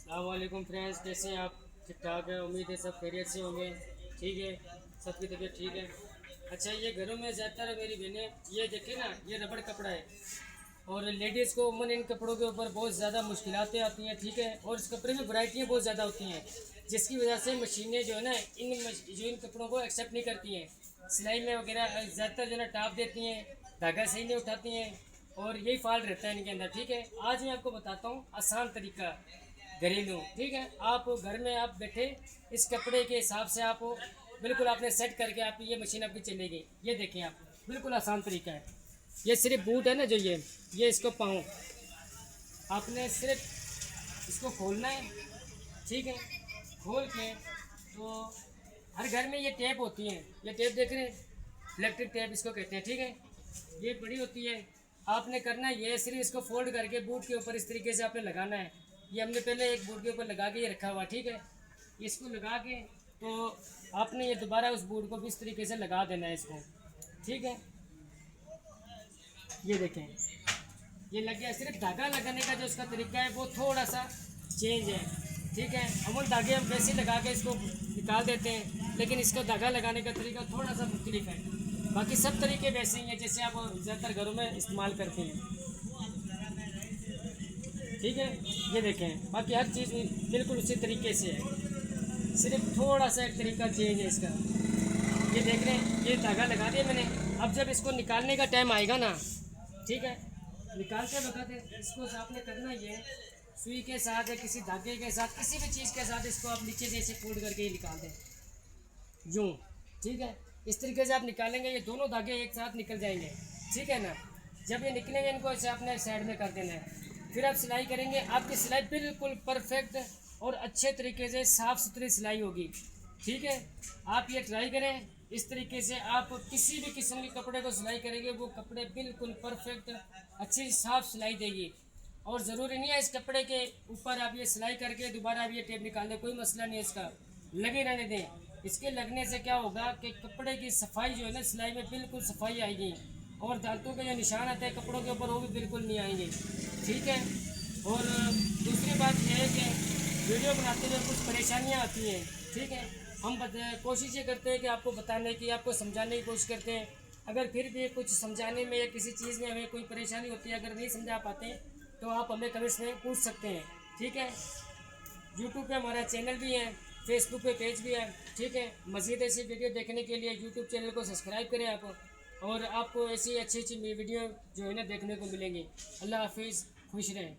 अस्सलामुअलैकुम फ्रेंड्स, कैसे हैं आप? ठीक ठाक है, उम्मीद है सब खैरियत से होंगे। ठीक है, सबकी तबीयत ठीक है। अच्छा, ये घरों में ज़्यादातर मेरी बहनें ये देखें ना, ये रबड़ कपड़ा है और लेडीज़ को उमूमन इन कपड़ों के ऊपर बहुत ज़्यादा मुश्किलातें आती हैं। ठीक है, और इस कपड़े में वैरायटियाँ बहुत ज़्यादा होती हैं, जिसकी वजह से मशीनें जो है ना इन कपड़ों को एक्सेप्ट नहीं करती हैं। सिलाई में वगैरह ज़्यादातर जो है ना टाप देती हैं, धागा सही नहीं उठाती हैं और यही फॉल्ट रहता है इनके अंदर। ठीक है, आज मैं आपको बताता हूँ आसान तरीका घरेलू। ठीक है, आप घर में आप बैठे इस कपड़े के हिसाब से आप बिल्कुल आपने सेट करके आप ये मशीन आपकी चलेगी। ये देखें आप, बिल्कुल आसान तरीका है। ये सिर्फ बूट है ना जो ये इसको पाऊँ, आपने सिर्फ इसको खोलना है। ठीक है, खोल के तो हर घर में ये टेप होती हैं, ये टेप देख रहे हैं, इलेक्ट्रिक टेप इसको कहते हैं। ठीक है, ये बड़ी होती है। आपने करना है ये सिर्फ इसको फोल्ड करके बूट के ऊपर इस तरीके से आपने लगाना है। ये हमने पहले एक बूट के ऊपर लगा के ये रखा हुआ। ठीक है, इसको लगा के तो आपने ये दोबारा उस बूट को भी इस तरीके से लगा देना है इसको। ठीक है, ये देखें, ये लग गया। सिर्फ धागा लगाने का जो उसका तरीका है वो थोड़ा सा चेंज है। ठीक है, अमूल धागे हम वैसे ही लगा के इसको निकाल देते हैं, लेकिन इसका धागा लगाने का तरीका थोड़ा सा मुख्तलिफ है। बाकी सब तरीके वैसे ही हैं जैसे आप ज़्यादातर घरों में इस्तेमाल करते हैं। ठीक है, ये देखें, बाकी हर चीज़ बिल्कुल उसी तरीके से है, सिर्फ थोड़ा सा एक तरीका चेंज है इसका। ये देख रहे हैं, ये धागा लगा दिया मैंने। अब जब इसको निकालने का टाइम आएगा ना, ठीक है, निकालते वक्त इसको आपने करना ये सुई के साथ या किसी धागे के साथ, किसी भी चीज़ के साथ इसको आप नीचे से ऐसे फोल्ड करके ही निकाल दें, यूँ। ठीक है, इस तरीके से आप निकालेंगे, ये दोनों धागे एक साथ निकल जाएंगे। ठीक है ना, जब ये निकलेंगे इनको ऐसे आपने साइड में कर देना है। फिर आप सिलाई करेंगे, आपकी सिलाई बिल्कुल परफेक्ट और अच्छे तरीके से साफ़ सुथरी सिलाई होगी। ठीक है, आप ये ट्राई करें। इस तरीके से आप किसी भी किस्म के कपड़े को सिलाई करेंगे, वो कपड़े बिल्कुल परफेक्ट अच्छी साफ़ सिलाई देगी। और ज़रूरी नहीं है इस कपड़े के ऊपर आप ये सिलाई करके दोबारा आप ये टेप निकाल दें, कोई मसला नहीं है इसका, लगे रहने दें। इसके लगने से क्या होगा कि कपड़े की सफाई जो है ना, सिलाई में बिल्कुल सफाई आएगी और दांतों के जो निशान आते हैं कपड़ों के ऊपर वो भी बिल्कुल नहीं आएंगे। ठीक है, और दूसरी बात यह है कि वीडियो बनाते हुए कुछ परेशानियाँ आती हैं। ठीक है, हम कोशिश ये करते हैं कि आपको बताने की, आपको समझाने की कोशिश करते हैं। अगर फिर भी कुछ समझाने में या किसी चीज़ में हमें कोई परेशानी होती है, अगर नहीं समझा पाते तो आप हमें कमेंट्स में पूछ सकते हैं। ठीक है, यूट्यूब पे हमारा चैनल भी है, फेसबुक पे पेज भी है। ठीक है, मज़ीद ऐसी वीडियो देखने के लिए यूट्यूब चैनल को सब्सक्राइब करें आप, और आपको ऐसी अच्छी अच्छी वीडियो जो है ना देखने को मिलेंगी। अल्लाह हाफिज़, खुश रहें।